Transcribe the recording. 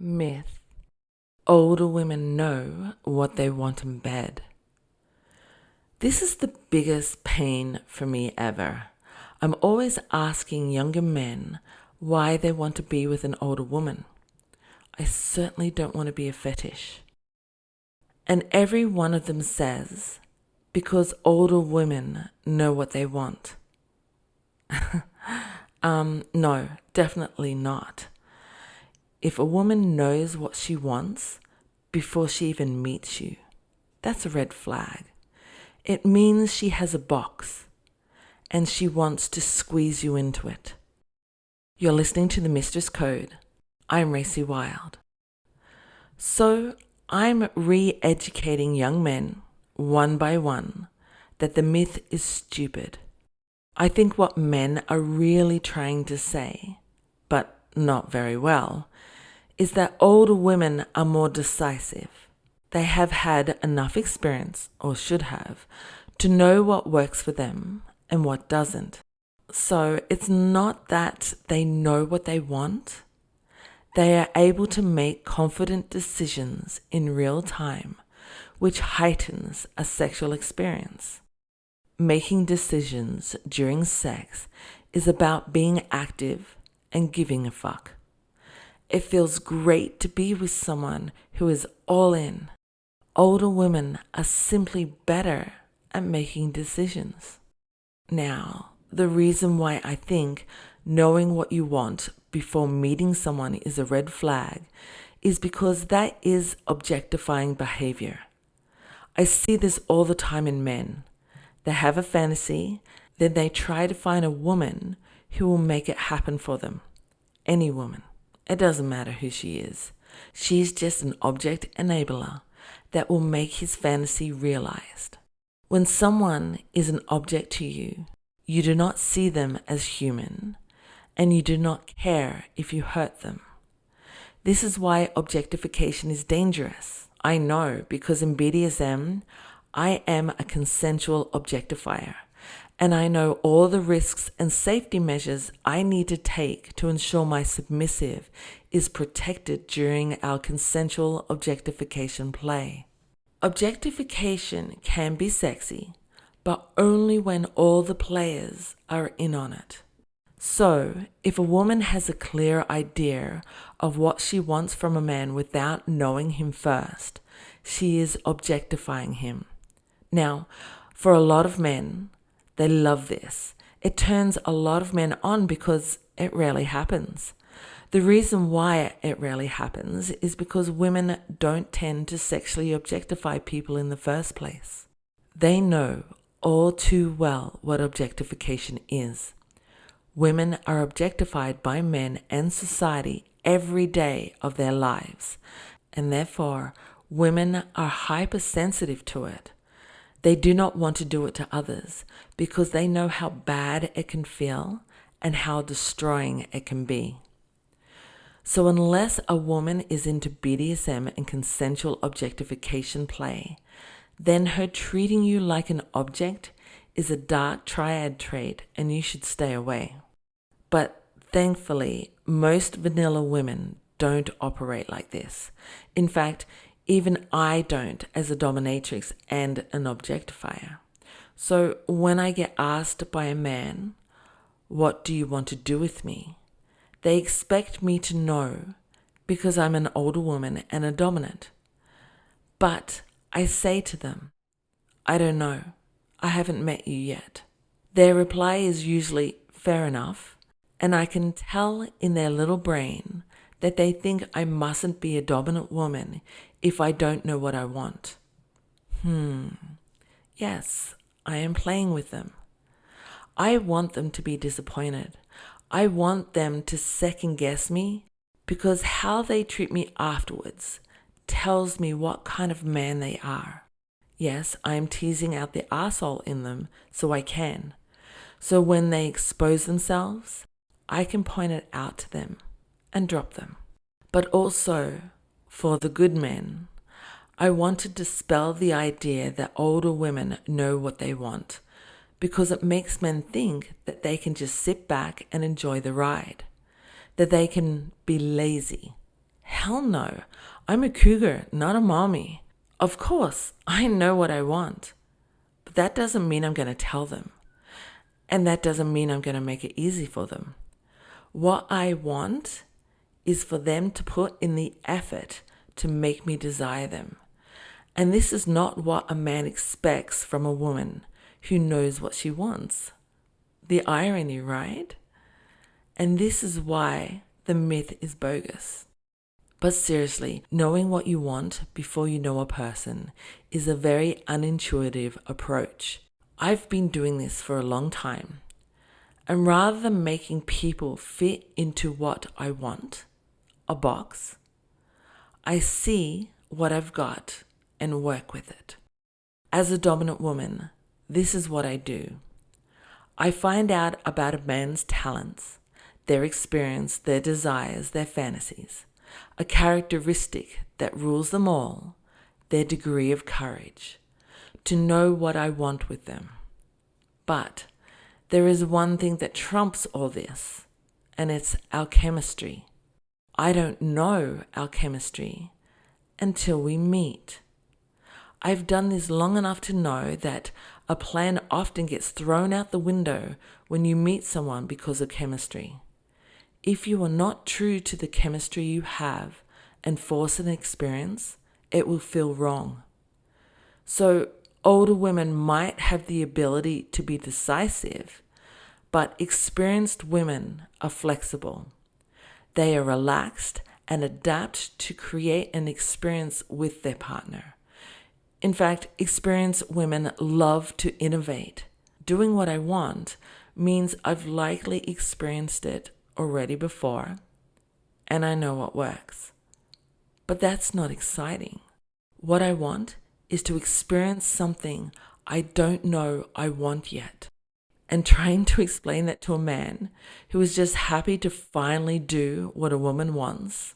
Myth. Older women know what they want in bed. This is the biggest pain for me ever. I'm always asking younger men why they want to be with an older woman. I certainly don't want to be a fetish. And every one of them says, because older women know what they want. No, definitely not. If a woman knows what she wants before she even meets you, that's a red flag. It means she has a box and she wants to squeeze you into it. You're listening to the Mistress Code. I'm RacyWilde. So I'm re-educating young men, one by one, that the myth is stupid. I think what men are really trying to say, but not very well, is that older women are more decisive. They have had enough experience, or should have, to know what works for them and what doesn't. So it's not that they know what they want. They are able to make confident decisions in real time, which heightens a sexual experience. Making decisions during sex is about being active and giving a fuck. It feels great to be with someone who is all in. Older women are simply better at making decisions. Now, the reason why I think knowing what you want before meeting someone is a red flag is because that is objectifying behavior. I see this all the time in men. They have a fantasy, then they try to find a woman who will make it happen for them. Any woman. It doesn't matter who she is. She's just an object enabler that will make his fantasy realized. When someone is an object to you, you do not see them as human, and you do not care if you hurt them. This is why objectification is dangerous. I know, because in BDSM, I am a consensual objectifier, and I know all the risks and safety measures I need to take to ensure my submissive is protected during our consensual objectification play. Objectification can be sexy, but only when all the players are in on it. So, if a woman has a clear idea of what she wants from a man without knowing him first, she is objectifying him. Now, for a lot of men, they love this. It turns a lot of men on because it rarely happens. The reason why it rarely happens is because women don't tend to sexually objectify people in the first place. They know all too well what objectification is. Women are objectified by men and society every day of their lives, and therefore women are hypersensitive to it. They do not want to do it to others because they know how bad it can feel and how destroying it can be. So unless a woman is into BDSM and consensual objectification play, then her treating you like an object is a dark triad trait and you should stay away. But thankfully, most vanilla women don't operate like this. In fact, even I don't as a dominatrix and an objectifier. So when I get asked by a man, what do you want to do with me? They expect me to know because I'm an older woman and a dominant. But I say to them, I don't know. I haven't met you yet. Their reply is usually fair enough, and I can tell in their little brain that they think I mustn't be a dominant woman if I don't know what I want. Yes, I am playing with them. I want them to be disappointed. I want them to second guess me because how they treat me afterwards tells me what kind of man they are. Yes, I am teasing out the arsehole in them so I can. So when they expose themselves, I can point it out to them and drop them. But also, for the good men, I want to dispel the idea that older women know what they want because it makes men think that they can just sit back and enjoy the ride, that they can be lazy, Hell no. I'm a cougar, not a mommy. Of course, I know what I want. But that doesn't mean I'm going to tell them. And that doesn't mean I'm going to make it easy for them. What I want is for them to put in the effort to make me desire them. And this is not what a man expects from a woman who knows what she wants. The irony, right? And this is why the myth is bogus. But seriously, knowing what you want before you know a person is a very unintuitive approach. I've been doing this for a long time. And rather than making people fit into what I want, a box, I see what I've got and work with it. As a dominant woman, this is what I do. I find out about a man's talents, their experience, their desires, their fantasies, a characteristic that rules them all, their degree of courage, to know what I want with them. But there is one thing that trumps all this, and it's our chemistry. I don't know our chemistry until we meet. I've done this long enough to know that a plan often gets thrown out the window when you meet someone because of chemistry. If you are not true to the chemistry you have and force an experience, it will feel wrong. So older women might have the ability to be decisive, but experienced women are flexible. They are relaxed and adapt to create an experience with their partner. In fact, experienced women love to innovate. Doing what I want means I've likely experienced it already before, and I know what works. But that's not exciting. What I want is to experience something I don't know I want yet. And trying to explain that to a man who is just happy to finally do what a woman wants,